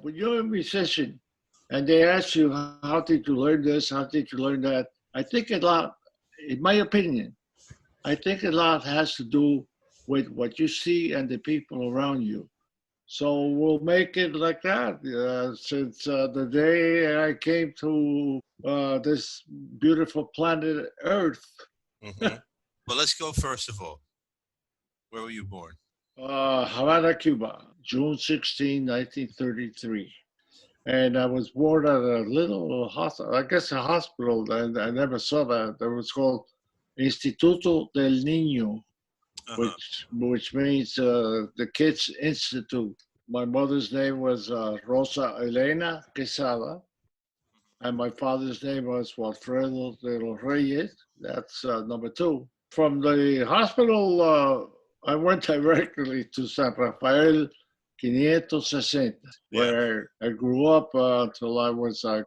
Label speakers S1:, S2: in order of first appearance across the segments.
S1: when you're a musician and they ask you, how did you learn this? How did you learn that? I think a lot, in my opinion, I think a lot has to do with what you see and the people around you. So we'll make it like that. Since the day I came to this beautiful planet Earth,
S2: Hmm. Well, let's go first of all. Where were you born?
S1: Havana, Cuba, June 16, 1933. And I was born at a little hospital, I guess a hospital, and I never saw that. It was called Instituto del Niño,
S2: Uh-huh.
S1: which means the Kids Institute. My mother's name was Rosa Elena Quesada, and my father's name was Walfredo de los Reyes. That's number two. From the hospital, I went directly to San Rafael 560,
S2: Yeah.
S1: where I grew up until I was like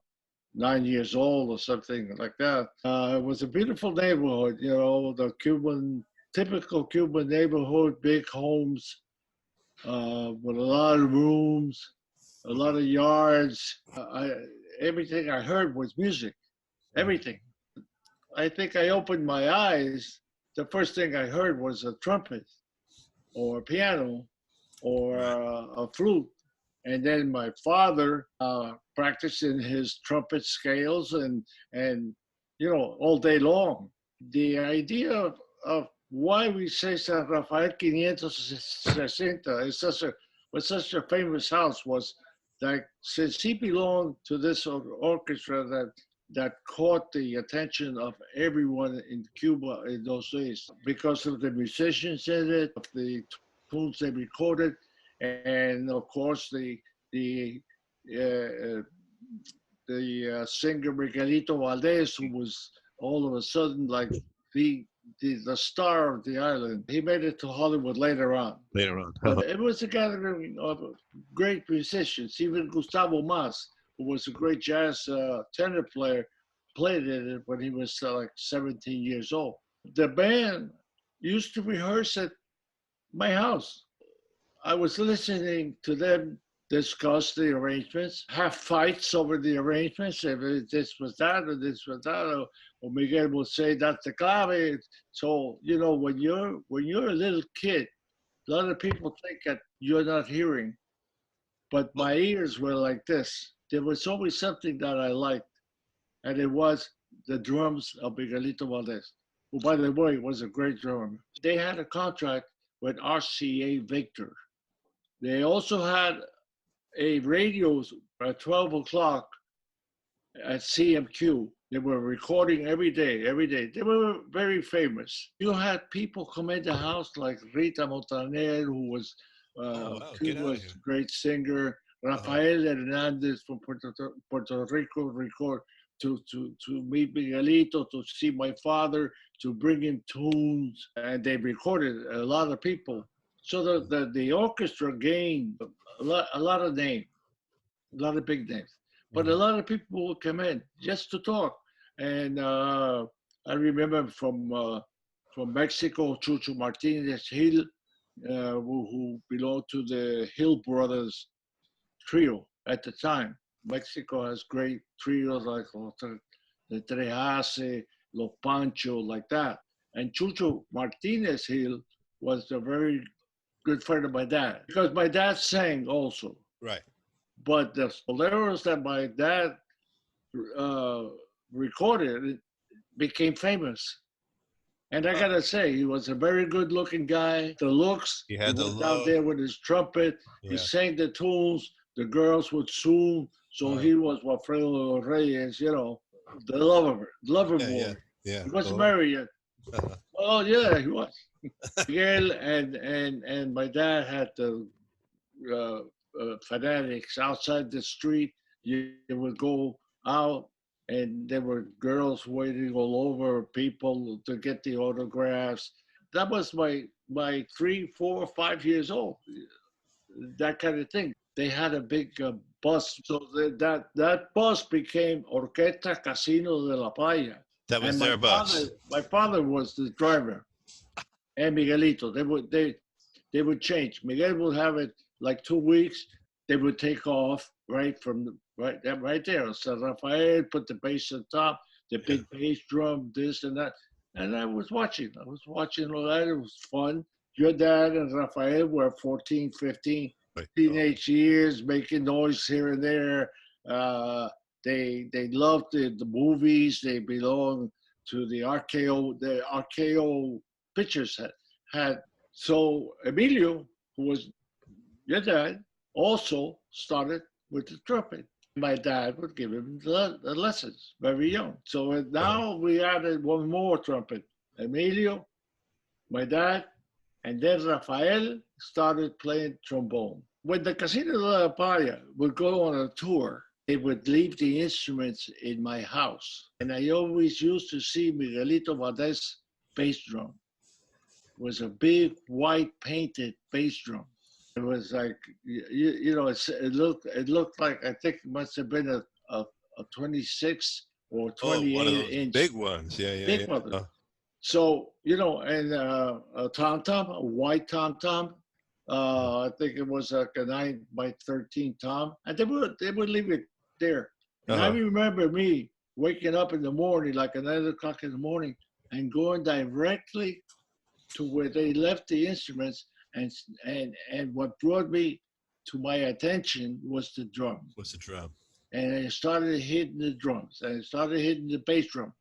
S1: 9 years old or something like that. It was a beautiful neighborhood, you know, the typical Cuban neighborhood, big homes with a lot of rooms, a lot
S2: Hmm.
S1: of yards. Everything I heard was music, everything. I think I opened my eyes. The first thing I heard was a trumpet or a piano or
S2: Right.
S1: a flute. And then my father practicing his trumpet scales and you know all day long. The idea of why we say San Rafael 560 is such a famous house was that since he belonged to this orchestra that caught the attention of everyone in Cuba in those days because of the musicians in it, of the tunes they recorded, and of course the uh, singer Miguelito Valdez, who was all of a sudden like the the star of the island. He made it to Hollywood later on.
S2: Later on.
S1: But it was a gathering of great musicians. Even Gustavo Mas, who was a great jazz tenor player, played it when he was like 17 years old. The band used to rehearse at my house. I was listening to them discuss the arrangements, have fights over the arrangements, if this was that or this was that, or Miguel would say that's the clave. So you know when you're a little kid, a lot of people think that you're not hearing, but
S2: Well,
S1: my ears were like this. There was always something that I liked, and it was the drums of Miguelito Valdez, who, by the way, was a great drummer. They had a contract with RCA Victor. They also had a radio at 12 o'clock at CMQ. They were recording every day, every day. They were very famous. You had people come in the house like Rita Montaner, who was
S2: oh wow, get out of
S1: Cuba's
S2: here.
S1: great singer,
S2: Uh-huh.
S1: Rafael Hernandez from Puerto Rico record to meet Miguelito, to see my father, to bring him tunes, and they recorded a lot of people. So the orchestra gained a lot of names, a lot of big names. But a
S2: Hmm.
S1: lot of people will come in just to talk. And I remember from Mexico, Chucho Martinez Hill, who belonged to the Hill Brothers trio at the time. Mexico has great trios like the Trejase, Los Pancho, like that. And Chucho Martinez Hill was a very good friend of my dad because my dad sang also.
S2: Right.
S1: But the boleros that my dad uh, recorded became famous. And I
S2: Oh,
S1: gotta say, he was a very good looking guy. The looks,
S2: he
S1: he
S2: had the
S1: went out
S2: look.
S1: there with his trumpet, he
S2: Yeah.
S1: sang the tunes, the girls would sing. So
S2: Uh-huh.
S1: he was Walfredo Reyes, you know, the lover
S2: Yeah, yeah,
S1: boy.
S2: yeah.
S1: He wasn't
S2: Oh.
S1: married yet.
S2: Uh-huh.
S1: Oh yeah, he was. Miguel and my dad had the uh, fanatics outside the street. You would go out, and there were girls waiting all over, people to get the autographs. That was my 3, 4, 5 years old. That kind of thing. They had a big bus, so that bus became Orquesta Casino de la Playa,
S2: That
S1: and
S2: was their bus.
S1: my father was the driver, and Miguelito. They would change. Miguel would have it like 2 weeks. they would take off right from right there. So Rafael put the bass on top, the
S2: Yeah.
S1: big bass drum, this and that. And I was watching. All that. It was fun. Your dad and Rafael were 14, 15,
S2: Right.
S1: teenage years, making noise here and there. They loved the movies. They belonged to the RKO. The RKO pictures had. So Emilio, who was your dad, also started with the trumpet. My dad would give him the lessons very young. So now we added one more trumpet. Emilio, my dad, and then Rafael started playing trombone. When the Casino de la Playa would go on a tour, they would leave the instruments in my house. And I always used to see Miguelito Valdez bass drum. It was a big white painted bass drum. It was like, it looked like, I think it must have been a 26 or
S2: Oh, one of
S1: 28
S2: those
S1: inch.
S2: big ones. Yeah, yeah,
S1: Big
S2: yeah.
S1: one. So, and a tom-tom, a white tom-tom. I think it was like a 9x13 tom. And they would leave it there. And I remember me waking up in the morning, like at 9 o'clock in the morning, and going directly to where they left the instruments. And what brought me to my attention was the drum.
S2: What's the drum?
S1: And I started hitting the drums. And I started hitting the bass drum.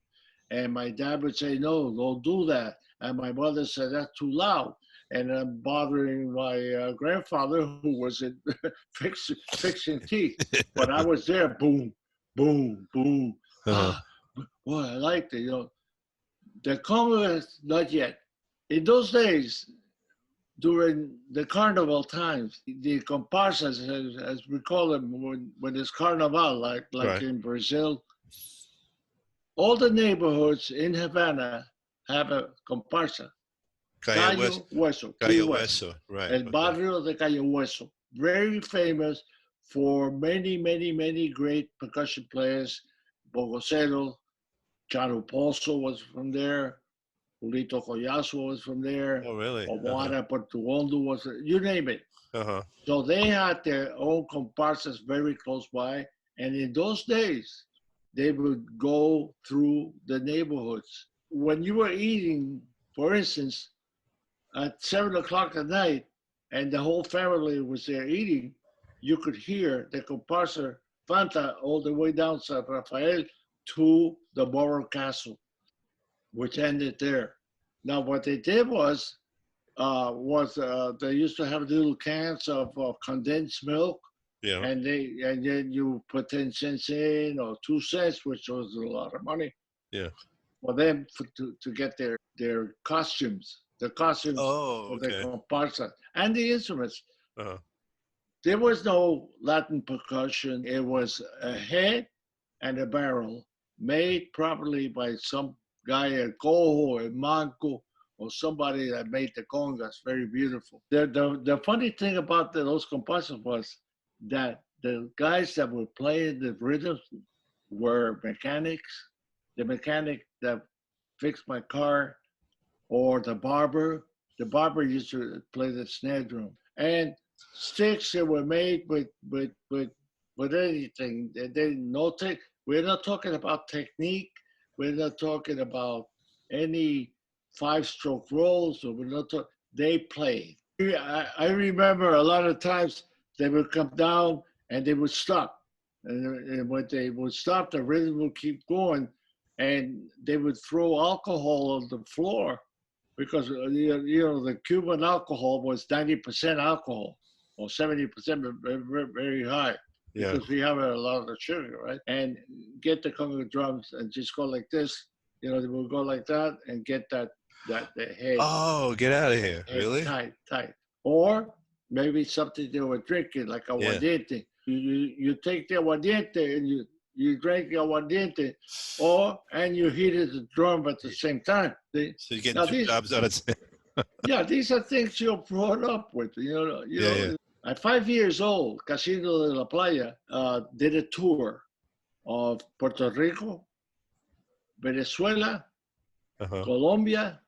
S1: And my dad would say, no, don't do that. And my mother said, that's too loud. And I'm bothering my grandfather, who was in fixing teeth. But I was there, boom, boom, boom. Boy, I liked it. The Congress, not yet. In those days, during the carnival times, the comparsas, as we call them, when it's carnival, like
S2: Right.
S1: in Brazil, all the neighborhoods in Havana have a comparsa. Cayo Hueso.
S2: Cayo Hueso, right.
S1: El barrio de Cayo Hueso. Very famous for many, many, many great percussion players. Bogocero, Charo Pozo was from there. Julito Collazo was from there.
S2: Oh, really?
S1: Omara Portuondo was, you name it. So they had their own comparsas very close by. And in those days, they would go through the neighborhoods. When you were eating, for instance, at 7 o'clock at night, and the whole family was there eating, you could hear the comparsa Fanta all the way down San Rafael to the Borough Castle, which ended there. Now, what they did was they used to have little cans of condensed milk.
S2: Yeah.
S1: And then you put 10 cents in or 2 cents, which was a lot of money.
S2: Yeah.
S1: For them to get their costumes, the costumes
S2: of
S1: the comparsa and the instruments. There was no Latin percussion. It was a head and a barrel made probably by some guy at Cojo, at Manco, or somebody that made the congas very beautiful. The funny thing about those comparsas was that the guys that were playing the rhythms were mechanics. The mechanic that fixed my car, or the barber. The barber used to play the snare drum. And sticks that were made with anything. We're not talking about technique. We're not talking about any 5-stroke rolls. Or we're not talking. They played. I remember a lot of times they would come down and they would stop. And when they would stop, the rhythm would keep going. And they would throw alcohol on the floor because, the Cuban alcohol was 90% alcohol or 70%, very, very high. Yeah. Because we have a lot of sugar, right? And get the conga drums and just go like this. They will go like that and get the head.
S2: Oh, get out of here. Really?
S1: Tight. Or maybe something they were drinking, like aguardiente. You take the aguardiente and you drink aguardiente, and you heated the drum at the same time.
S2: So you're getting two jobs out of it.
S1: Yeah, these are things you're brought up with. At 5 years old, Casino de la Playa did a tour of Puerto Rico, Venezuela, Colombia,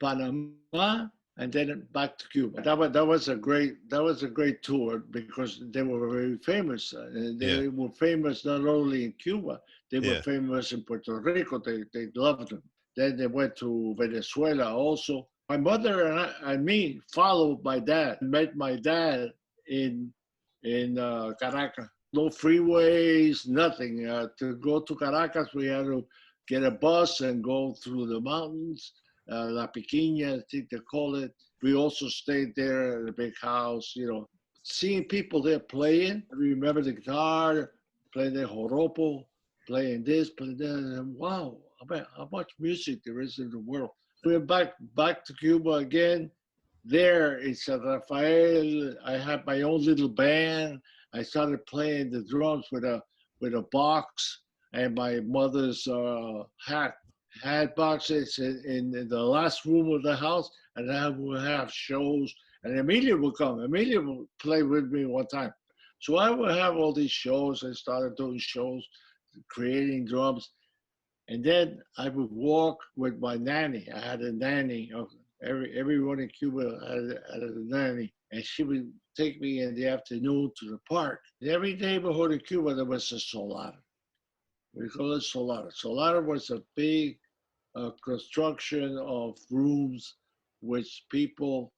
S1: Panama, and then back to Cuba. That was a great tour because they were very famous. And
S2: Yeah.
S1: they were famous not only in Cuba, they were
S2: Yeah.
S1: famous in Puerto Rico. They loved them. Then they went to Venezuela also. My mother and me followed my dad. Met my dad in Caracas. No freeways, nothing. To go to Caracas, we had to get a bus and go through the mountains. La Piquina, I think they call it. We also stayed there at a big house, seeing people there playing. I remember the guitar, playing the joropo, playing this, playing that. And wow, how much music there is in the world. We went back to Cuba again. There in San Rafael, I had my own little band. I started playing the drums with a box and my mother's hat boxes in the last room of the house, and I would have shows. And Emilia would come. Emilia would play with me one time. So I would have all these shows. I started doing shows, creating drums. And then I would walk with my nanny. I had a nanny. Everyone in Cuba had a nanny. And she would take me in the afternoon to the park. In every neighborhood in Cuba, there was a solar. We call it solar. Solar was a big construction of rooms which people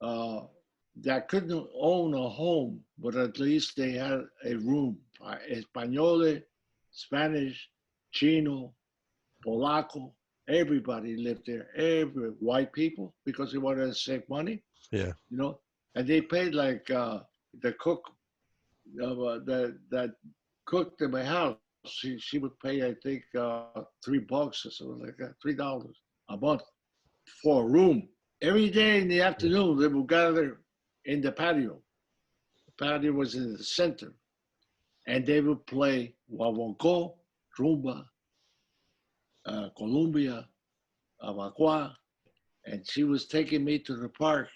S1: that couldn't own a home, but at least they had a room. Español, Spanish, Chino, Polaco, everybody lived there. Every white people because they wanted to save money,
S3: Yeah.
S1: and they paid like the cook that cooked in my house. She would pay, I think, $3 or something like that, $3 a month for a room. Every day in the afternoon, they would gather in the patio. The patio was in the center, and they would play guaguancó, rumba, Colombia, abacua, and she was taking me to the park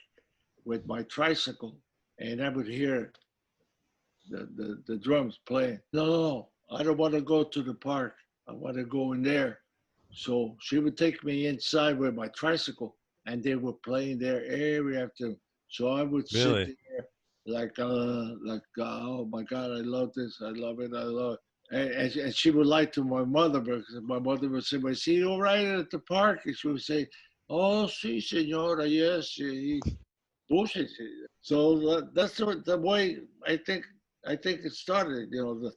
S1: with my tricycle, and I would hear the drums playing. No, I don't want to go to the park. I want to go in there. So she would take me inside with my tricycle, and they were playing there every afternoon. So I would sit
S3: Really?
S1: there like, oh my God, I love this. I love it. I love it. And she would lie to my mother because my mother would say, "Was he all right at the park?" And she would say, "Oh, sí, señora, yes, he pushes it." So that's the way I think it started. The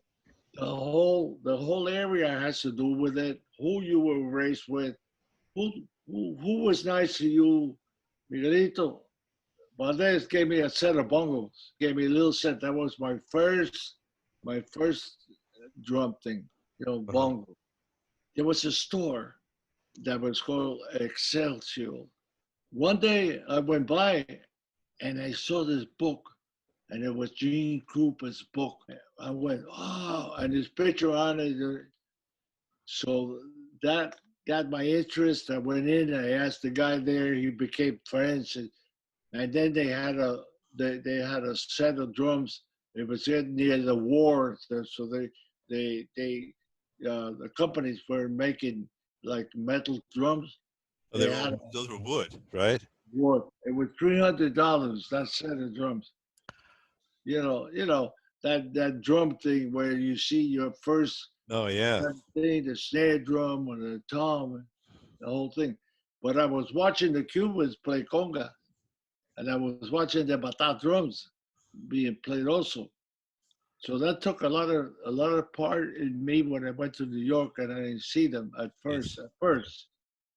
S1: whole area has to do with it. Who you were raised with, who was nice to you. Miguelito Valdez gave me a set of bongos. Gave me a little set. That was my first drum thing.
S3: Uh-huh.
S1: Bongo. There was a store that was called Excelsior. One day I went by and I saw this book, and it was Gene Krupa's book. I went, oh, and his picture on it. So that got my interest. I went in. I asked the guy there. He became friends, and then they had a set of drums. It was in near the war, so the companies were making like metal drums.
S3: Oh,
S1: They had
S2: Those were wood.
S3: right?
S1: wood. It was $300. That set of drums. That drum thing where you see your first
S3: Oh, yeah.
S1: thing, the snare drum or the tom, the whole thing. But I was watching the Cubans play conga, and I was watching the bata drums being played also. So that took a lot of part in me when I went to New York, and I didn't see them at
S2: Yes.
S1: first,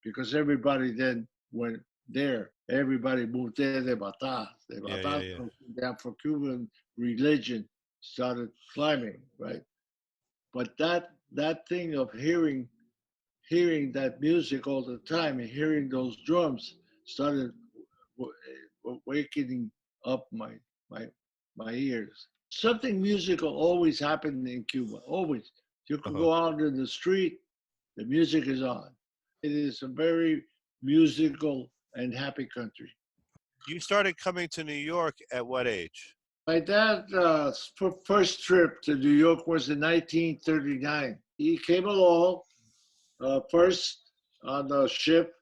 S1: because everybody then went there. Everybody moved there. The bata,
S3: Yeah, yeah, yeah.
S1: the Afro-Cuban religion started climbing, right? But that thing of hearing that music all the time and hearing those drums started waking up my my ears. Something musical always happened in Cuba. Always, you could
S3: Uh-huh.
S1: go out in the street, the music is on. It is a very musical and happy country.
S3: You started coming to New York at what age?
S1: My dad's first trip to New York was in 1939. He came along first on a ship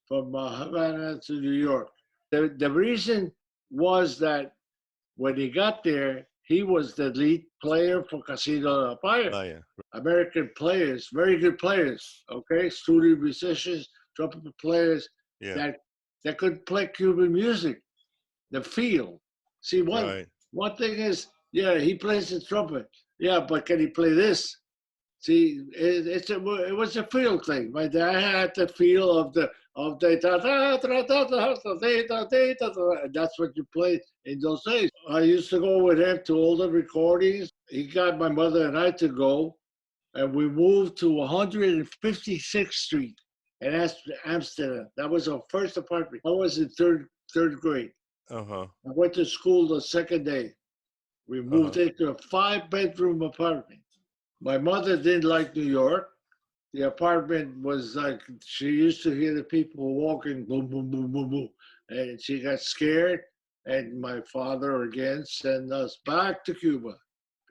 S1: from Havana to New York. The reason was that when he got there, he was the lead player for Casino de Fire.
S3: Oh yeah.
S1: American players, very good players, okay, studio musicians, trumpet players
S3: Yeah.
S1: that could play Cuban music, the feel. See,
S3: Right.
S1: one thing is, yeah, he plays the trumpet, yeah, but can he play this? See, it was a feel thing. My dad had the feel of the da da da da da da da da, and that's what you played in those days. I used to go with him to all the recordings. He got my mother and I to go, and we moved to 156th Street in Amsterdam. That was our first apartment. I was in third grade.
S3: Uh-huh.
S1: I went to school the second day. We moved into a 5-bedroom apartment. My mother didn't like New York. The apartment was like, she used to hear the people walking, boom, boom, boom, boom, boom. And she got scared. And my father again sent us back to Cuba.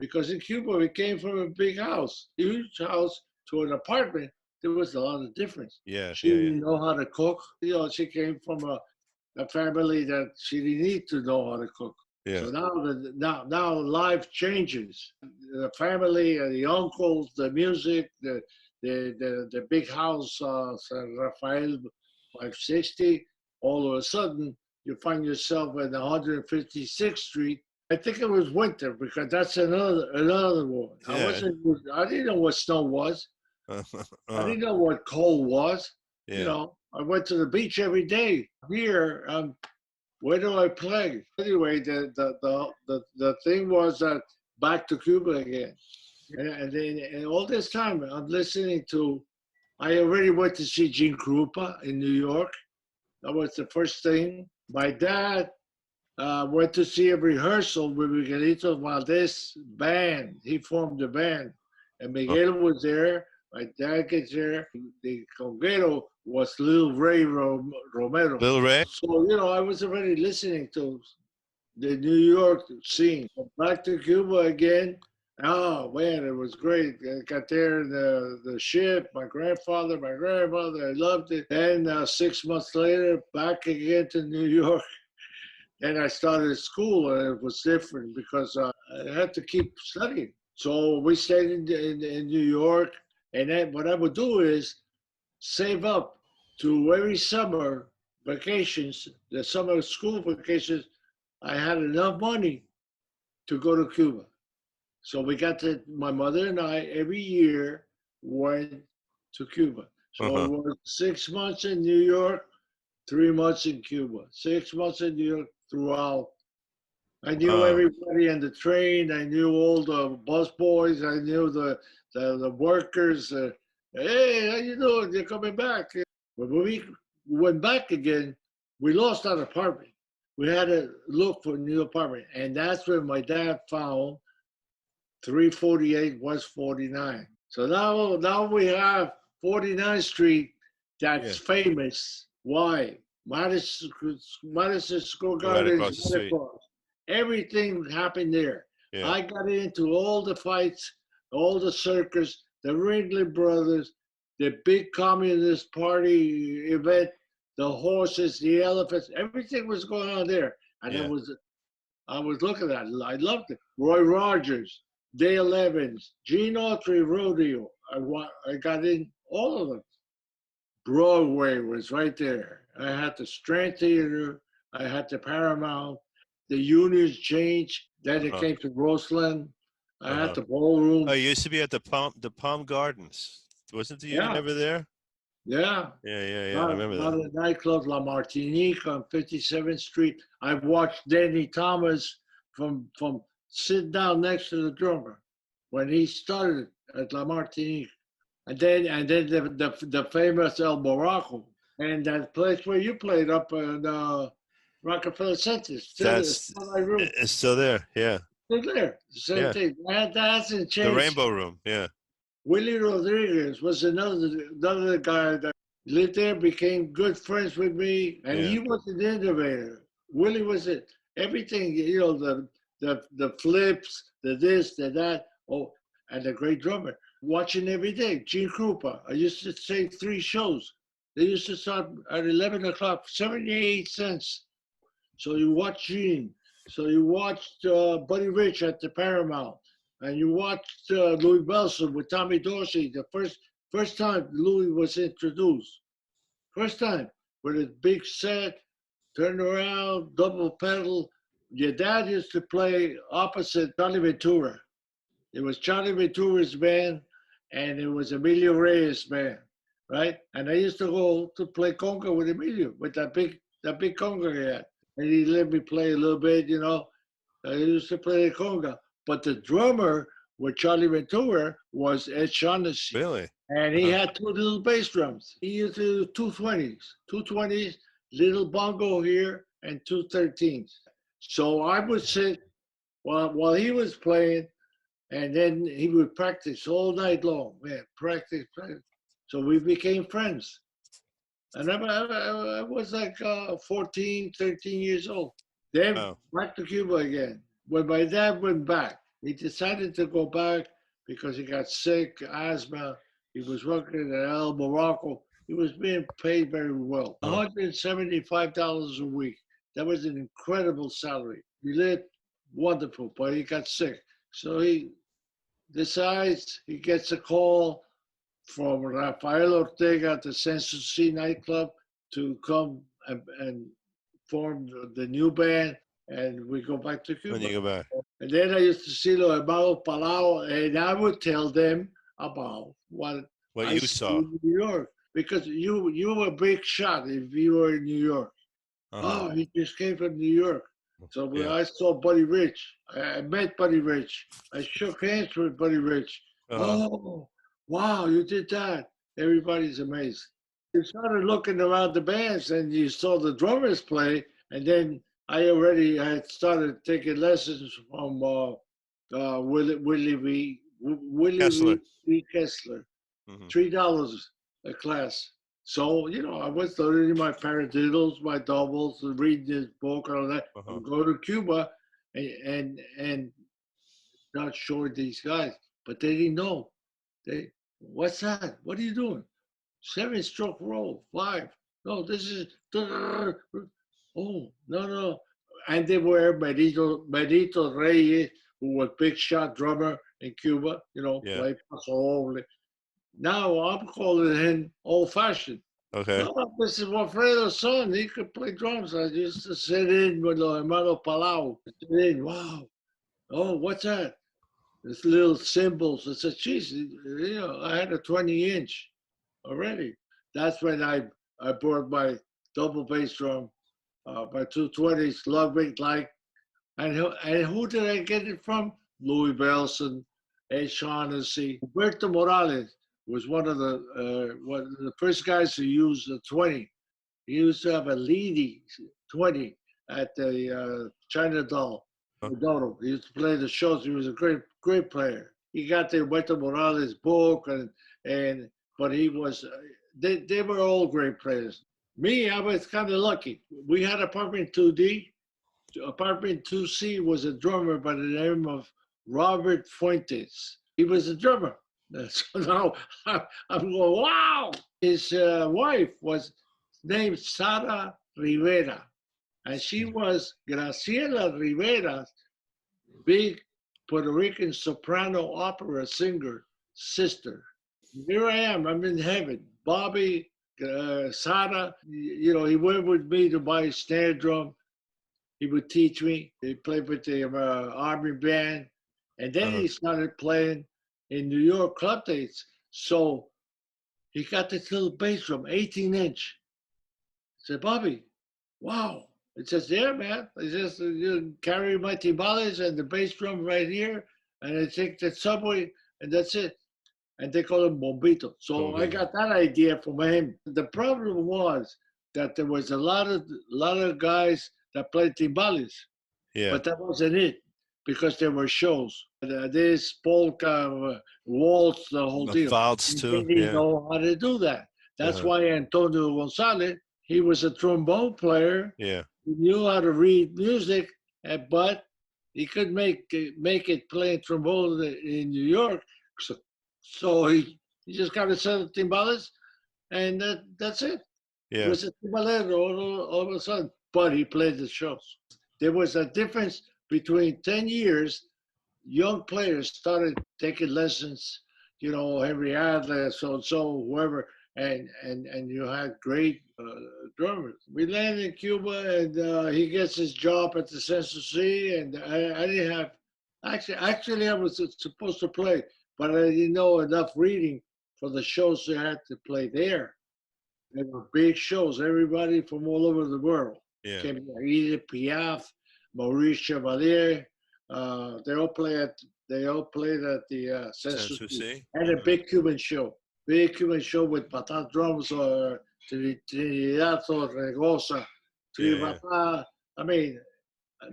S1: Because in Cuba, we came from a big house, huge house, to an apartment. There was a lot of difference.
S3: Yeah.
S1: She didn't know how to cook. You know, she came from a family that she didn't need to know how to cook.
S3: Yeah.
S1: So now life changes. The family, the uncles, the music, the big house, San Rafael 560. All of a sudden, you find yourself at 156th Street. I think it was winter because that's another one.
S3: Yeah.
S1: I didn't know what snow was. I didn't know what cold was.
S3: Yeah.
S1: You know, I went to the beach every day. Here, where do I play? Anyway, the thing was that back to Cuba again. And all this time, I'm listening to, I already went to see Gene Krupa in New York. That was the first thing. My dad went to see a rehearsal with Miguelito Valdez band. He formed the band. And Miguel was there. My dad gets there. The conguero was Lil Ray Romero.
S3: Lil Ray?
S1: So, you know, I was already listening to the New York scene. Back to Cuba again. Oh, man, it was great. I got there in the ship, my grandfather, my grandmother, I loved it. Then 6 months later, back again to New York. And I started school, and it was different because I had to keep studying. So we stayed in New York. And then what I would do is save up to every summer vacations, the summer school vacations, I had enough money to go to Cuba. So we got to, my mother and I every year went to Cuba. So it was 6 months in New York, 3 months in Cuba, 6 months in New York throughout. I knew everybody on the train. I knew all the bus boys. I knew the workers. Hey, how you doing? You're coming back. When we went back again, we lost our apartment. We had to look for a new apartment. And that's when my dad found 348 West 49. So now we have 49th Street that's famous. Why? Madison Square Garden
S3: Right across the street.
S1: Everything happened there.
S3: Yeah.
S1: I got into all the fights, all the circus, the Ringling Brothers, the big Communist Party event, the horses, the elephants, everything was going on there. And I was looking at it. I loved it. Roy Rogers, Dale Evans, Gene Autry Rodeo. I got in all of them. Broadway was right there. I had the Strand Theater. I had the Paramount. The unions changed. Then it came to Roseland. I had the ballroom.
S3: Oh, you used to be at the Palm Gardens. Wasn't the union ever there?
S1: Yeah.
S3: Yeah. I remember that.
S1: The nightclub La Martinique on 57th Street. I watched Danny Thomas from sit down next to the drummer when he started at La Martinique. And then the famous El Morocco. And that place where you played up in Rockefeller Center.
S3: It's still there, yeah.
S1: Still there. Same thing. That hasn't changed.
S3: The Rainbow Room, yeah.
S1: Willie Rodriguez was another guy that lived there, became good friends with me, and he was an innovator. Willie was everything, you know, the flips, the this, the that. Oh, and a great drummer. Watching every day, Gene Krupa. I used to say 3 shows. They used to start at 11 o'clock, 78 cents. So you watched Gene. So you watched Buddy Rich at the Paramount, and you watched Louis Bellson with Tommy Dorsey. The first time Louis was introduced, first time with his big set, turn around, double pedal. Your dad used to play opposite Charlie Ventura. It was Charlie Ventura's band, and it was Emilio Reyes' band, right? And I used to go to play conga with Emilio, with that big conga he had. And he let me play a little bit, you know. I used to play the conga. But the drummer with Charlie Ventura was Ed Shaughnessy.
S3: Really?
S1: And he had two little bass drums. He used to do 220s, little bongo here, and 213s. So I would sit while he was playing, and then he would practice all night long. Man, practice. So we became friends. And I was like 14, 13 years old. Then back to Cuba again. When my dad went back, he decided to go back because he got sick, asthma. He was working at El Morocco. He was being paid very well, $175 a week. That was an incredible salary. He lived wonderful, but he got sick. So he decides, he gets a call from Rafael Ortega at the Sanssouci nightclub to come and form the new band, and we go back to Cuba.
S3: When you go back.
S1: And then I used to see Los Hermanos Palau, and I would tell them about what I
S3: you saw
S1: in New York, because you were a big shot if you were in New York. Oh, he just came from New York. So when I saw Buddy Rich, I met Buddy Rich. I shook hands with Buddy Rich. Oh, wow, you did that. Everybody's amazed. You started looking around the bands and you saw the drummers play, and then I had started taking lessons from Willie V. Kessler. $3 a class. So, you know, I was learning my paradiddles, my doubles, and reading his book and all that. Go to Cuba and not showing these guys. But they didn't know. What's that? What are you doing? 7-stroke roll, 5. No, this is, oh, no. And they were Benito Reyes, who was big shot drummer in Cuba, you know, played paso. Now I'm calling him old-fashioned.
S3: Okay.
S1: No, this is Walfredo's son. He could play drums. I used to sit in with Los Hermanos Palau. Wow. Oh, what's that? This little cymbals. I said, geez, you know, I had a 20-inch already. That's when I bought my double bass drum, my 220s, Ludwig like. And who did I get it from? Louis Bellson, Ed Shaughnessy, Roberto Morales was one of the first guys to use the 20. He used to have a Leedy 20 at the China Doll. He used to play the shows. He was a great player. He got the Roberto Morales book, but he was. They were all great players. Me, I was kind of lucky. We had apartment 2D. Apartment 2C was a drummer by the name of Robert Fuentes. He was a drummer. So now I'm going, wow! His wife was named Sara Rivera, and she was Graciela Rivera's big Puerto Rican soprano opera singer sister. Here I am, I'm in heaven. Bobby, Sara, you know, he went with me to buy a snare drum. He would teach me. He played with the Army band, and then he started playing in New York club dates. So he got this little bass drum, 18-inch. I said, Bobby, wow. It says, yeah, man. I just you carry my timbales and the bass drum right here, and I take the subway, and that's it. And they call him Bombito. So I got that idea from him. The problem was that there was a lot of guys that played timbales, but that wasn't it, because there were shows. This polka, waltz, the whole deal.
S3: Waltz too.
S1: They didn't know how to do that. That's why Antonio Gonzalez, he was a trombone player.
S3: Yeah.
S1: He knew how to read music, but he couldn't make it playing trombone in New York. So he just got a set of timbales, and that's it.
S3: Yeah.
S1: He was a timbalero all of a sudden. but he played the shows. There was a difference between 10 years. Young players started taking lessons, you know, Henry Adler, so whoever, and you had great drummers. We landed in Cuba, and he gets his job at the Census C, and I didn't have, actually I was supposed to play, but I didn't know enough reading for the shows they had to play there. They were big shows, everybody from all over the world.
S3: Yeah.
S1: Came Edith Piaf, Maurice Chevalier, they all played at the Census
S3: Sanssouci?
S1: and a big Cuban show. Big Cuban show with patat drums or Trinidad or Regosa, Tribata. I mean,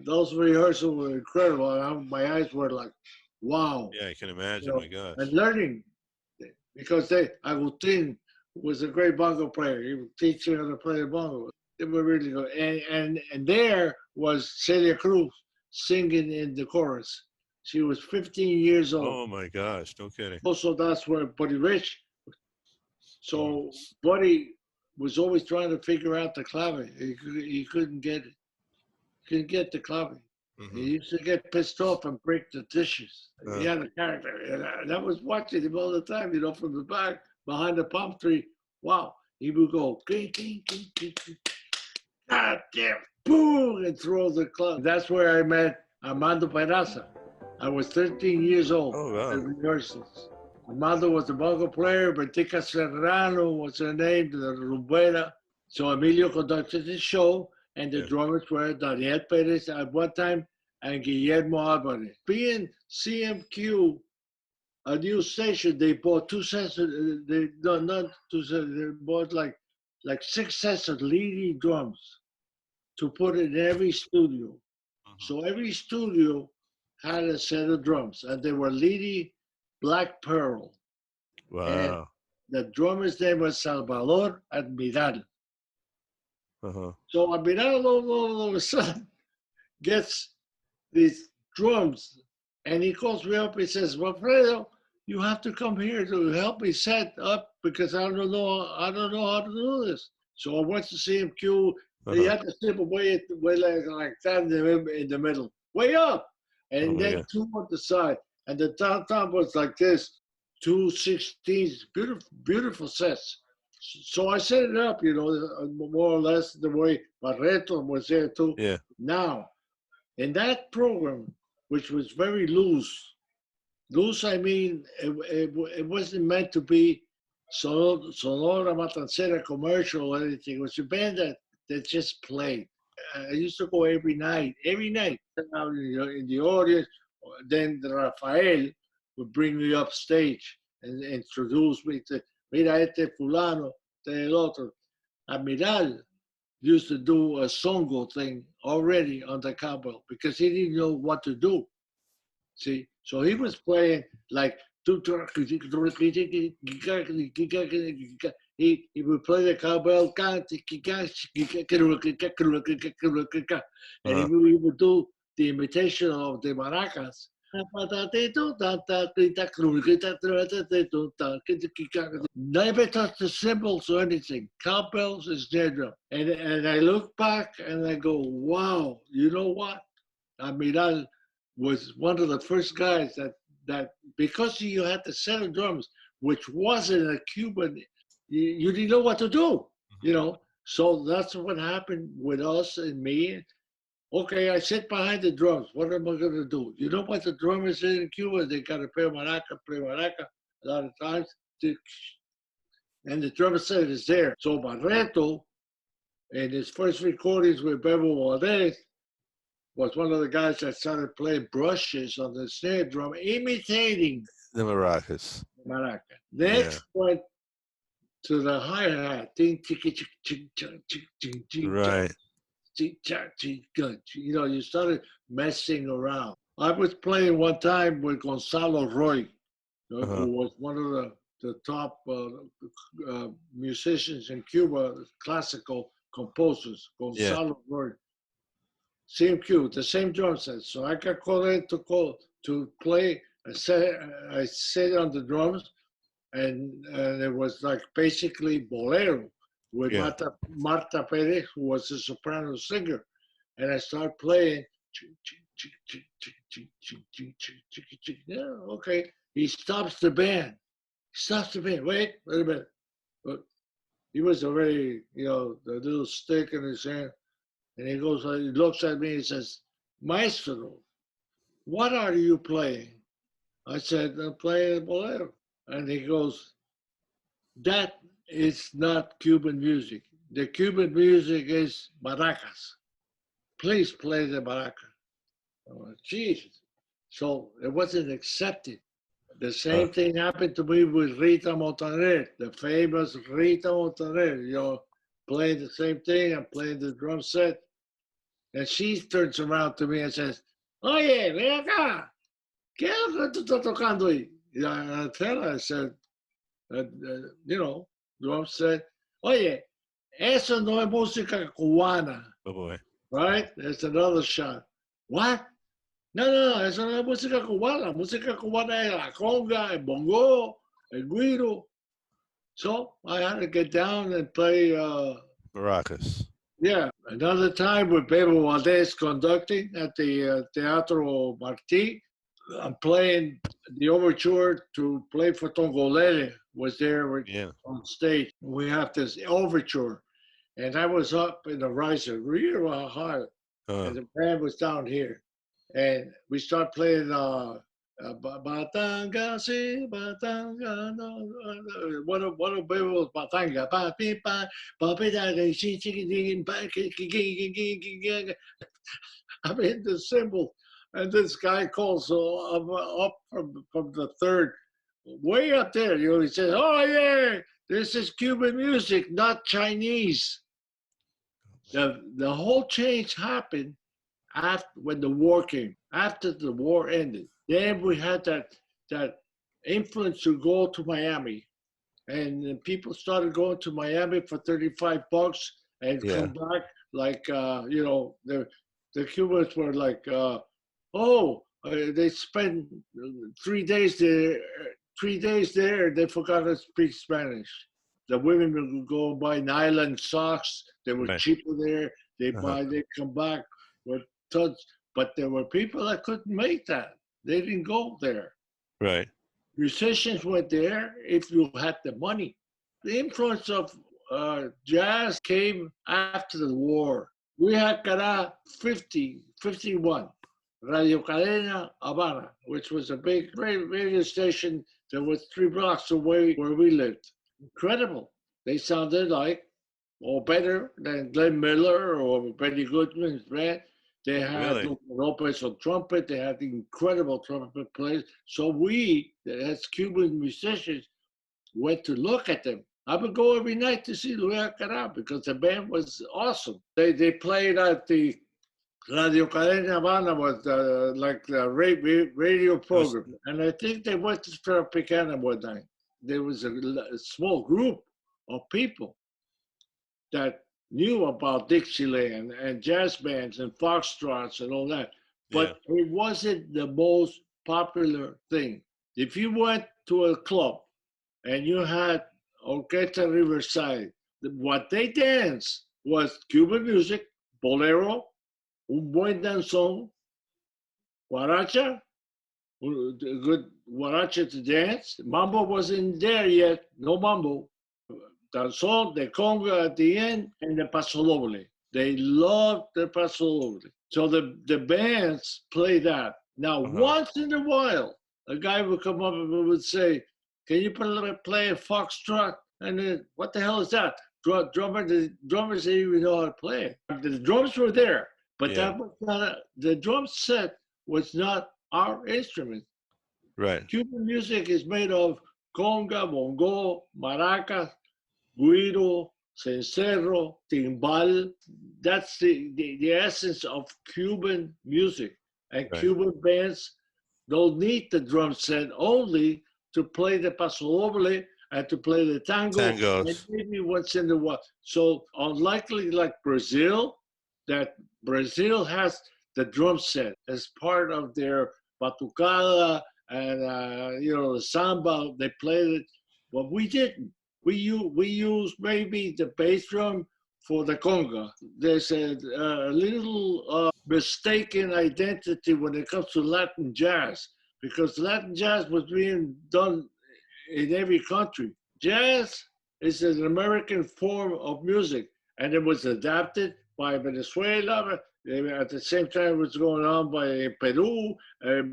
S1: those rehearsals were incredible. My eyes were like, wow.
S3: Yeah, I can imagine.
S1: You know,
S3: My gosh.
S1: and learning, because Agustin was a great bongo player. He would teach you how to play the bongo. They were really good. And there was Celia Cruz singing in the chorus. She was 15 years old.
S3: Oh my gosh, no kidding.
S1: Also, that's where Buddy Rich. So Buddy was always trying to figure out the clave. He couldn't get it. Couldn't get the clave. He used to get pissed off and break the dishes. He had a character. And I was watching him all the time, you know, from the back, behind the palm tree. Wow. He would go, king, king, king, king, king. God damn, boom, and throw the club. That's where I met Armando Peraza. I was 13 years old at rehearsals. Armando was a bongo player, Bertica Serrano was her name, the rumbera. So Emilio conducted the show, and the drummers were Daniel Perez at one time and Guillermo Alvarez. Being CMQ, a new station, they bought 2 sets of, they bought like 6 sets of leading drums to put in every studio. So every studio had a set of drums, and they were leading Black Pearl.
S3: Wow.
S1: And the drummer's name was Salvador Admiral. So Admiral all of a sudden gets these drums, and he calls me up. He says, Walfredo, you have to come here to help me set up because I don't know how to do this. So I went to CMQ. He had to step way like that in the middle, way up, and then 2 on the side, and the downtown was like this, 2 16s, beautiful, beautiful sets. So I set it up, you know, more or less the way Barreto was there too.
S3: Yeah.
S1: Now, in that program, which was very loose, I mean, it wasn't meant to be Sonora Matancera commercial or anything. It was a band that just played. I used to go every night. Now, you know, in the audience, then Rafael would bring me up stage and introduce me to, mira este fulano, el otro. Admiral used to do a songo thing already on the cowbell because he didn't know what to do. See, so he was playing like he would play the cowbell and he would do the imitation of the maracas. Never touch the cymbals or anything. Cowbells is snare drum. And I look back and I go, wow, you know what? Admiral was one of the first guys that because you had the set of drums, which wasn't a Cuban, you didn't know what to do, you know. So that's what happened with us and me. Okay, I sit behind the drums. What am I going to do? You know what the drummers did in Cuba? They got to play maraca a lot of times. And the drummer set is there. So Barreto, in his first recordings with Bebo Valdez, was one of the guys that started playing brushes on the snare drum, imitating
S3: the maracas.
S1: Maraca. Next went to the hi-hat.
S3: Right.
S1: You know, you started messing around. I was playing one time with Gonzalo Roy, who was one of the top musicians in Cuba, classical composers, Gonzalo Roy. CMQ, the same drum set. So I got called in to play. I sat on the drums, and it was like basically bolero with
S3: Yeah.
S1: Marta Perez, who was a soprano singer. And I start playing. Yeah, okay. He stops the band. Stops the band. Wait a minute. He was already, the little stick in his hand. And he goes, he looks at me and says, Maestro, what are you playing? I said, I'm playing bolero. And he goes, that is not Cuban music. The Cuban music is maracas. Please play the maraca. Oh, Jesus. So it wasn't accepted. The same thing happened to me with Rita Montaner, the famous Rita Montaner, playing the same thing. I'm playing the drum set. And she turns around to me and says, Oye, ven acá. ¿Qué es lo que tú estás tocando ahí? I tell her, I said, drum set. Oye, eso no es música cubana.
S3: Oh boy.
S1: Right? There's another shot. What? No, eso no es música cubana. Música cubana es la conga, el bongo, el guiro. So I had to get down and play.
S3: Maracas.
S1: Yeah, another time with Bebo Valdez conducting at the Teatro Martí. I'm playing the overture to play for Tongolele was there on stage. We have this overture. And I was up in the riser, real high, and the band was down here. And we start playing Batanga, si, Batanga, no, one of Bebo's Batanga. I mean, the cymbal. And this guy calls up from the third, way up there. He says, oh, yeah, this is Cuban music, not Chinese. The whole change happened when the war came, after the war ended. Then we had that influence to go to Miami. And people started going to Miami for $35 and come back like, the Cubans were like, they spent 3 days there. 3 days there, they forgot to speak Spanish. The women would go and buy nylon socks. They were cheaper there. They come back with tons. But there were people that couldn't make that. They didn't go there.
S3: Right.
S1: Musicians went there if you had the money. The influence of jazz came after the war. We had Cara 51, Radio Cadena Habana, which was a big radio station that was 3 blocks away where we lived. Incredible. They sounded like, or better than Glenn Miller or Benny Goodman's band. They had Lopez on trumpet. They had incredible trumpet players. So we, as Cuban musicians, went to look at them. I would go every night to see Luis Alcaraz because the band was awesome. They played at the Radio Cadena Habana was like the radio program. And I think they went to Tropicana one night. There was a small group of people that knew about Dixieland and jazz bands and foxtrots and all that. But it wasn't the most popular thing. If you went to a club and you had Orquesta Riverside, what they danced was Cuban music, bolero, un buen danzón, guaracha, a good guaracha to dance. Mambo wasn't there yet, no mambo. Danzón, the conga at the end, and the pasodoble. They loved the pasodoble. So the bands play that. Now, once in a while, a guy would come up and would say, can you play a foxtrot? And then, what the hell is that? The drummers didn't even know how to play it. The drums were there, but that was not the drum set was not our instrument.
S3: Right.
S1: Cuban music is made of conga, bongo, maracas, guiro, cencerro, timbal. That's the essence of Cuban music. And Cuban bands don't need the drum set only to play the pasodoble and to play the tangos. And maybe once in a while. So unlikely like Brazil, that Brazil has the drum set as part of their batucada and the samba. They played it, but we didn't. we use maybe the bass drum for the conga. There's a little mistaken identity when it comes to Latin jazz, because Latin jazz was being done in every country. Jazz is an American form of music, and it was adapted by Venezuela. At the same time, it was going on by Peru,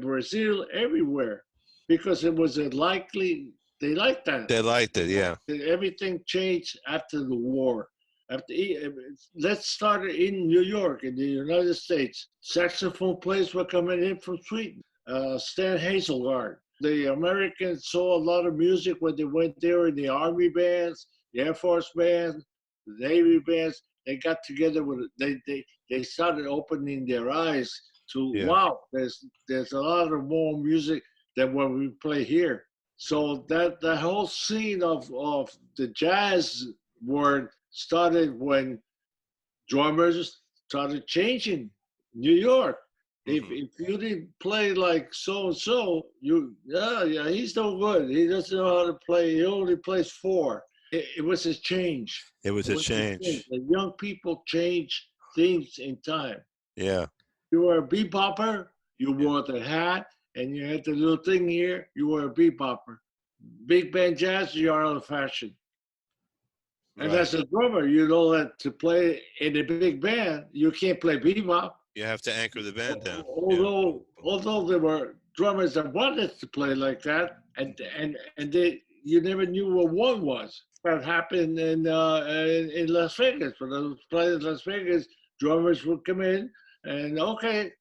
S1: Brazil, everywhere, because it was a likely, they liked that.
S3: They liked it, yeah.
S1: Everything changed after the war. After, let's start in New York, in the United States. Saxophone players were coming in from Sweden. Stan Hazelgard. The Americans saw a lot of music when they went there in the Army bands, the Air Force bands, the Navy bands. They got together with they started opening their eyes to wow, there's a lot of more music than what we play here. So that the whole scene of the jazz world started when drummers started changing. New York. If you didn't play like so and so, yeah, he's no good. He doesn't know how to play. He only plays four. It was a change.
S3: It was a change.
S1: The young people change things in time.
S3: Yeah.
S1: You were a bebopper. You wore the hat, and you had the little thing here. You were a bebopper. Big band jazz, you're out of fashion. And as a drummer, you know that to play in a big band, you can't play bebop.
S3: You have to anchor the band down.
S1: Although there were drummers that wanted to play like that, and you never knew what one was. That happened in Las Vegas. When I was playing in Las Vegas, drummers would come in and okay,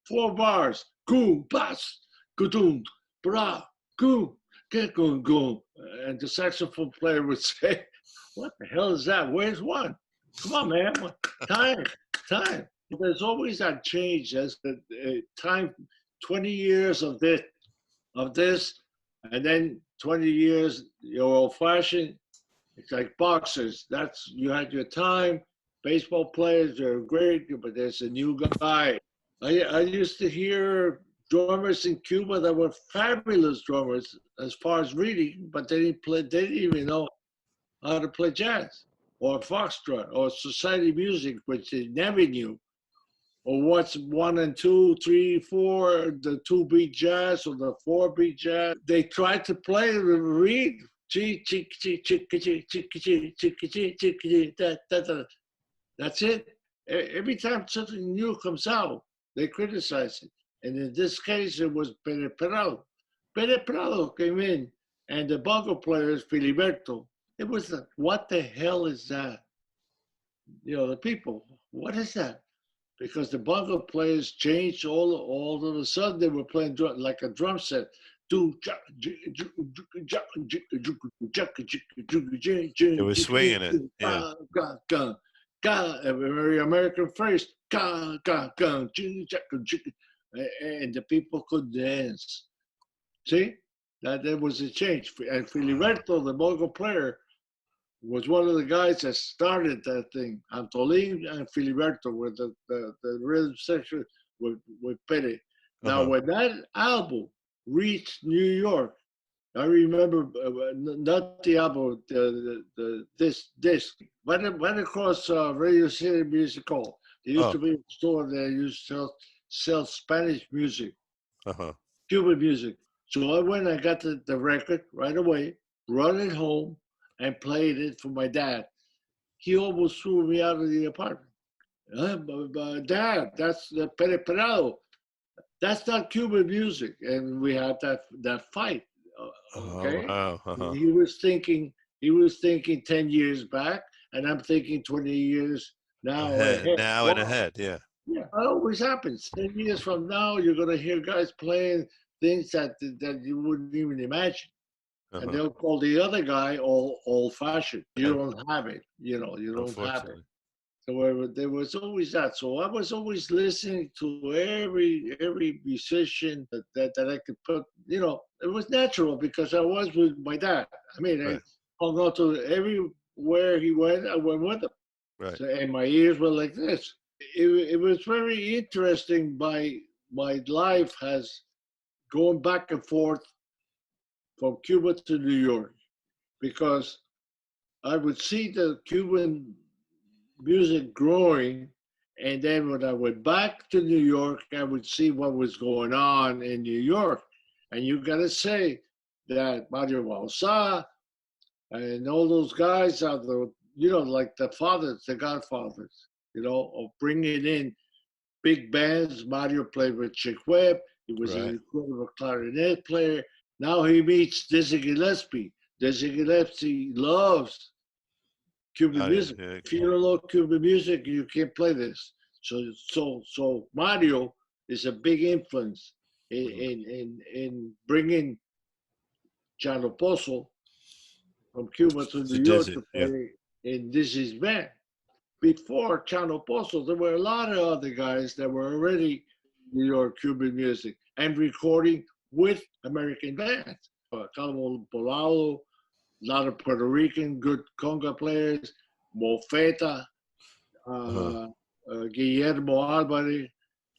S1: 4 bars, goom, bass, goom, bra, goom, get goom, goom, and the saxophone player would say, "What the hell is that? Where's one? Come on, man, time." There's always that change as the time, 20 years of this, and then 20 years, you're old-fashioned. It's like boxers. You had your time. Baseball players are great, but there's a new guy. I used to hear drummers in Cuba that were fabulous drummers as far as reading, but they didn't even know how to play jazz or foxtrot or society music, which they never knew. Or what's 1 and 2, 3, 4, the 2-beat jazz or the 4-beat jazz. They tried to play and read. That's it. Every time something new comes out, they criticize it. And in this case, it was Pere Prado. Pere Prado came in, and the bongo player is Filiberto. It was what the hell is that? You know, the people, what is that? Because the bongo players changed all of a sudden. They were playing like a drum set. They
S3: were swinging it. Yeah.
S1: A very American phrase. And the people could dance. See? That there was a change. And Filiberto, the bongo player, was one of the guys that started that thing. Antolin and Filiberto were the rhythm section with Pere. Now, when that album reached New York, I remember not the album, this disc. Went across Reyes Sr. Music Hall. There used to be a store that used to sell Spanish music, Cuban music. So I went and got the record right away, brought it home, and played it for my dad. He almost threw me out of the apartment. Dad, that's the Pere Prado. That's not Cuban music. And we had that fight. Okay. He was thinking 10 years back, and I'm thinking 20 years now ahead.
S3: Now and ahead, yeah.
S1: Yeah, it always happens. 10 years from now, you're gonna hear guys playing things that you wouldn't even imagine. And they'll call the other guy old-fashioned. You don't have it, you don't have it. So there was always that. So I was always listening to every musician that I could put. It was natural because I was with my dad. I mean, I hung on to everywhere he went. I went with him.
S3: Right.
S1: So, and my ears were like this. It was very interesting. My life has gone back and forth from Cuba to New York, because I would see the Cuban music growing, and then when I went back to New York, I would see what was going on in New York. And you got to say that Mario Balsa and all those guys are the, like the fathers, the godfathers, of bringing in big bands. Mario played with Chick Webb. He was
S3: Right.
S1: an incredible clarinet player. Now he meets Dizzy Gillespie. Dizzy Gillespie loves Cuban music.
S3: Yeah.
S1: If you don't know Cuban music, you can't play this. So Mario is a big influence in bringing Chano Pozo from Cuba to New York to play in Dizzy's band. Before Chano Pozo, there were a lot of other guys that were already New York Cuban music and recording with American bands. Calvo Polado, a lot of Puerto Rican good conga players, Mofeta, Guillermo Alvarez.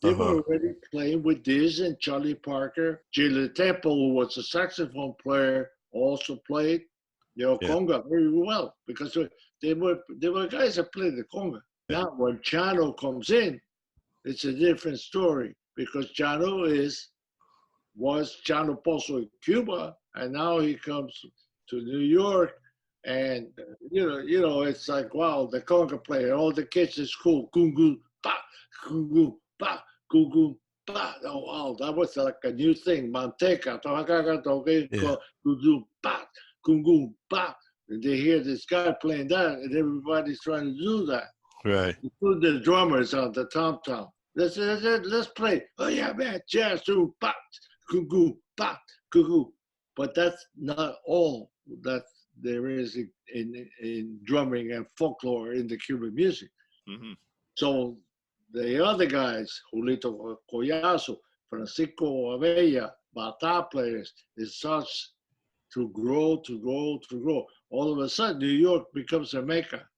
S1: They were already playing with Diz and Charlie Parker. Jilly Temple, who was a saxophone player, also played, conga very well because they were guys that played the conga. Now, when Chano comes in, it's a different story because Chano was Chano Pozo in Cuba, and now he comes to New York, and it's like, wow, the conga player, all the kids in school, gungu pa, gungu pa, gungu pa. Oh wow, that was like a new thing. Manteca, gungu pa, gungu pa. And they hear this guy playing that, and everybody's trying to do that.
S3: Right.
S1: Including the drummers on the tom-tom. Let's play. Oh yeah, man, jazz, pa, gungu pa, gungu. But that's not all that there is in drumming and folklore in the Cuban music.
S3: Mm-hmm.
S1: So the other guys, Julito Collazo, Francisco Abella, Bata players, it starts to grow. All of a sudden, New York becomes a mecca.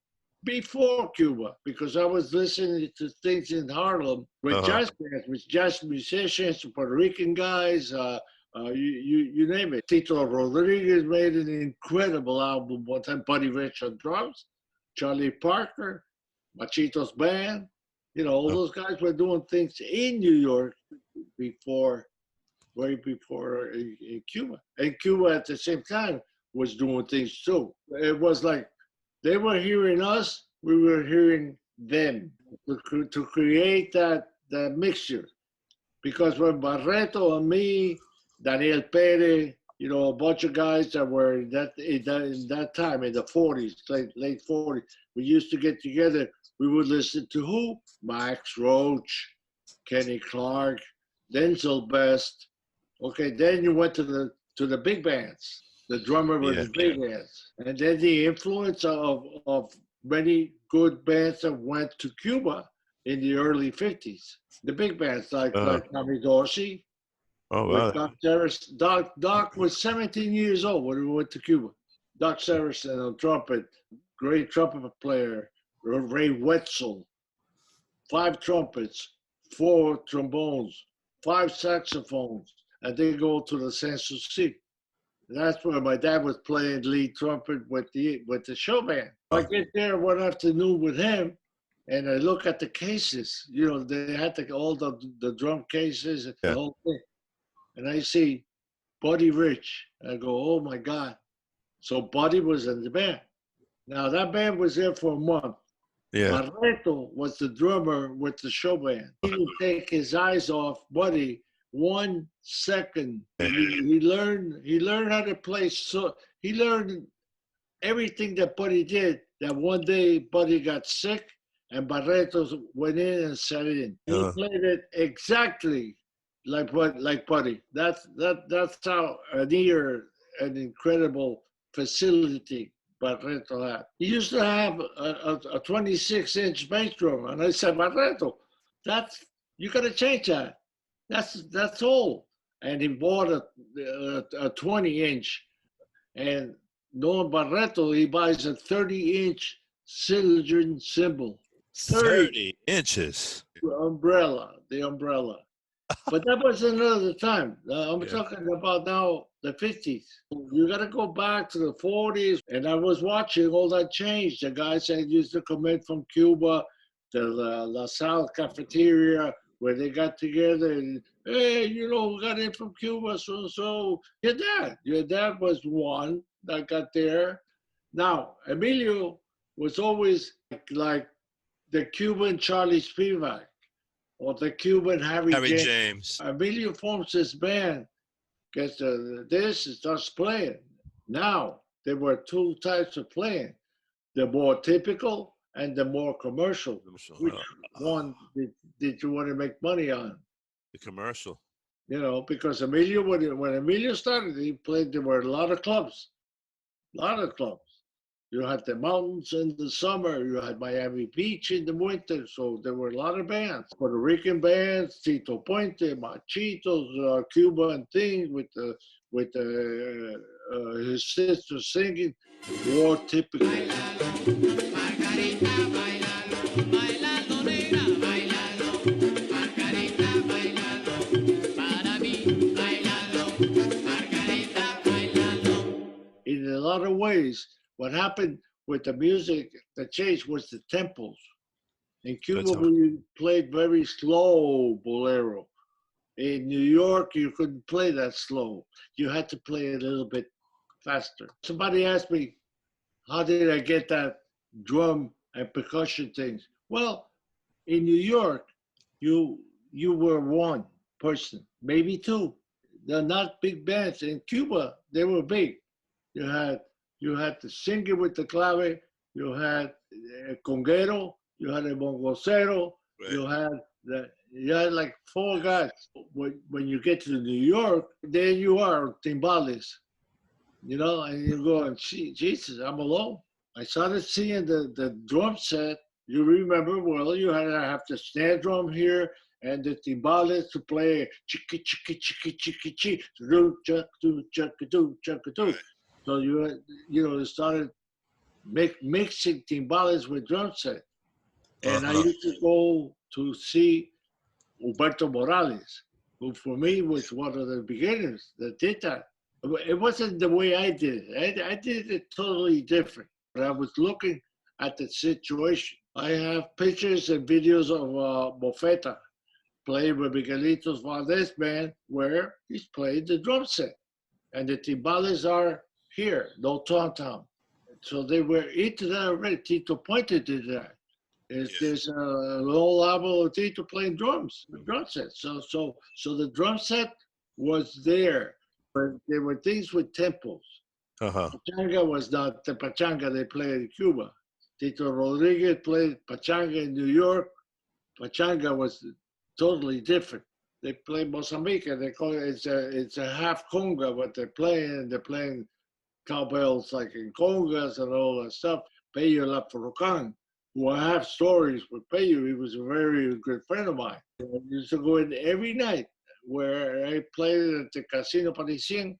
S1: Before Cuba, because I was listening to things in Harlem with jazz bands, with jazz musicians, Puerto Rican guys, you name it. Tito Rodriguez made an incredible album one time. Buddy Rich on drums, Charlie Parker, Machito's band. All those guys were doing things in New York way before in Cuba. And Cuba at the same time was doing things too. It was like they were hearing us, we were hearing them to create that mixture. Because when Barreto and me, Daniel Perez, a bunch of guys that were in that time, in the 40s, late 40s, we used to get together. We would listen to who? Max Roach, Kenny Clark, Denzel Best. Okay, then you went to the big bands. The drummer was the big bands. And then the influence of many good bands that went to Cuba in the early 50s. The big bands like Tommy Dorsey.
S3: Oh, wow.
S1: Doc Saracen. Doc was 17 years old when we went to Cuba. Doc Saracen on trumpet, great trumpet player. Ray Wetzel, 5 trumpets, 4 trombones, 5 saxophones, and they go to the Sans Souci. That's where my dad was playing lead trumpet with the show band. I get there one afternoon with him, and I look at the cases. They had all the drum cases, and the whole thing. And I see Buddy Rich. I go, oh my God. So Buddy was in the band. Now that band was there for a month.
S3: Yeah.
S1: Barreto was the drummer with the show band. He didn't take his eyes off Buddy 1 second. He learned how to play. So he learned everything that Buddy did. That one day Buddy got sick and Barreto went in and sat in. He played it exactly like Buddy. That's how an incredible facility Barreto had. He used to have a 26-inch bass drum, and I said, Barreto, you got to change that. That's all. And he bought a 20-inch, and knowing Barreto, he buys a 30-inch cylinder cymbal.
S3: 30 inches.
S1: The umbrella. But that was another time. I'm
S3: Yeah.
S1: talking about now the 50s. You got to go back to the 40s. And I was watching all that change. The guys that used to come in from Cuba, the La Salle cafeteria, where they got together and, hey, we got in from Cuba, so. Your dad was one that got there. Now, Emilio was always like the Cuban Charlie Spivak or the Cuban Harry
S3: Harry
S1: James.
S3: James.
S1: Emilio forms this band, gets this and starts playing. Now, there were two types of playing, the more typical and the more commercial. Which one did you want to make money on?
S3: The commercial.
S1: Because Emilio, when Emilio started, he played, there were a lot of clubs. A lot of clubs. You had the mountains in the summer. You had Miami Beach in the winter. So there were a lot of bands. Puerto Rican bands, Tito Puente, Machitos, Cuban thing with his sister singing, war typical. In a lot of ways, what happened with the music, the change was the tempos. In Cuba, we played very slow bolero. In New York, you couldn't play that slow. You had to play a little bit faster. Somebody asked me, how did I get that drum and percussion things? Well, in New York, you were one person, maybe two. They're not big bands. In Cuba, they were big. You had the singer with the clave, you had a conguero, you had a bongocero, right. you had like four guys. When you get to New York, there you are, timbales, and you go and see, Jesus, I'm alone. I started seeing the drum set. You remember, well, you had to have the snare drum here and the timbales to play chiki chiki chiki chiki chiki, do chuk do chuk do chuk do. So you started mixing timbales with drum set. And I used to go to see Humberto Morales, who for me was one of the beginners that did that. It wasn't the way I did it. I did it totally different. But I was looking at the situation. I have pictures and videos of Mofeta playing with Miguelitos Valdez band where he's playing the drum set. And the timbales are here, no tom-tom. So they were into that already. Tito Puente did that. There's a whole album of Tito playing drums, the drum set. So the drum set was there, but there were things with tempos. Pachanga was not the pachanga they played in Cuba. Tito Rodriguez played pachanga in New York. Pachanga was totally different. They play Mozambique. They call it it's a half conga what they're playing. And they're playing cowbells like in congas and all that stuff. Peyo La Forcan, who I have stories with Peyo. He was a very good friend of mine. I used to go in every night where I played at the Casino Parisien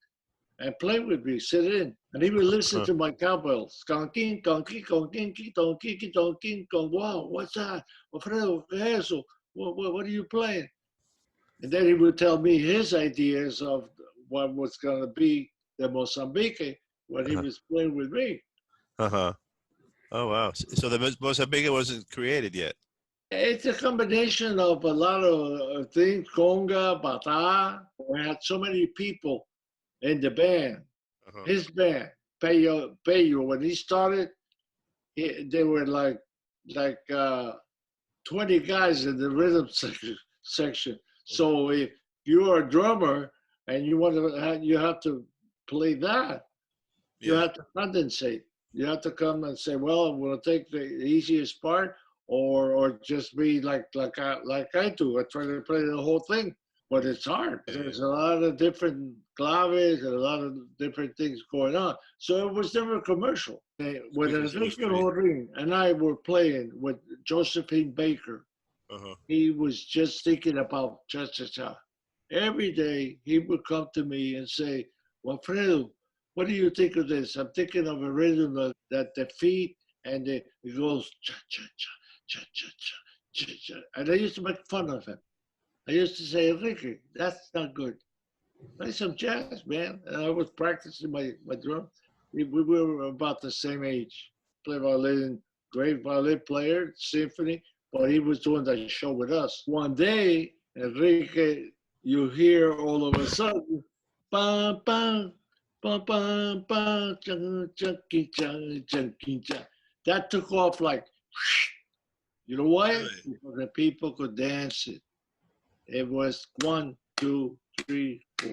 S1: and play with me, sit in. And he would listen to my cowbells. Conking, conking, conking, conking, conking, conking. Wow, what's that? Walfredo, ¿qué es eso? What are you playing? And then he would tell me his ideas of what was going to be the Mozambique when he was playing with me.
S3: Oh, wow. So the Mozambique wasn't created yet?
S1: It's a combination of a lot of things, conga, bata. We had so many people in the band. His band, Peyo, when he started, they were like 20 guys in the rhythm section. So if you're a drummer and you have to play that, you have to condensate. You have to come and say, well, I'm going to take the easiest part, or just be like I do. I try to play the whole thing, but it's hard. There's a lot of different claves and a lot of different things going on. So it was never commercial. When Enrique Jorrin and I were playing with Josephine Baker, he was just thinking about cha-cha-cha. Every day he would come to me and say, Walfredo, what do you think of this? I'm thinking of a rhythm that the feet and it goes cha-cha-cha, cha-cha-cha, cha-cha. And I used to make fun of him. I used to say, Enrique, that's not good. Play some jazz, man. And I was practicing my drum. We were about the same age. Play violin, great violin player, symphony, but he was doing that show with us. One day, Enrique, you hear all of a sudden, bam, bam, bam, bam, bam, chunky, chunky, that took off like, you know why?
S2: Really?
S1: Because the people could dance it. It was 1, 2, 3, 4.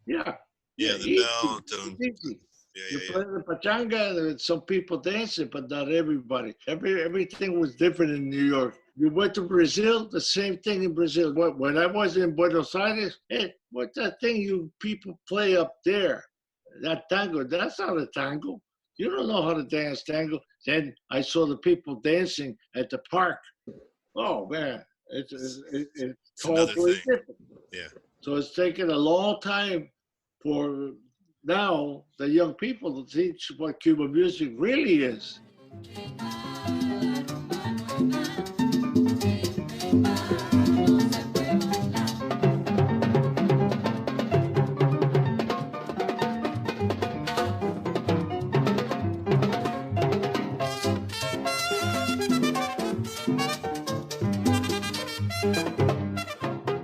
S1: Yeah.
S2: Yeah, the
S1: easy.
S2: bell tone.
S1: It's easy.
S2: Yeah,
S1: You
S2: yeah,
S1: play the pachanga, there's some people dancing, but not everybody. Everything was different in New York. You went to Brazil, the same thing in Brazil. When I was in Buenos Aires, hey, what's that thing you people play up there? That tango, that's not a tango. You don't know how to dance tango. Then I saw the people dancing at the park. Oh man, it's
S2: another
S1: totally
S2: thing.
S1: different.
S2: Yeah.
S1: So it's taken a long time for now the young people to teach what Cuban music really is.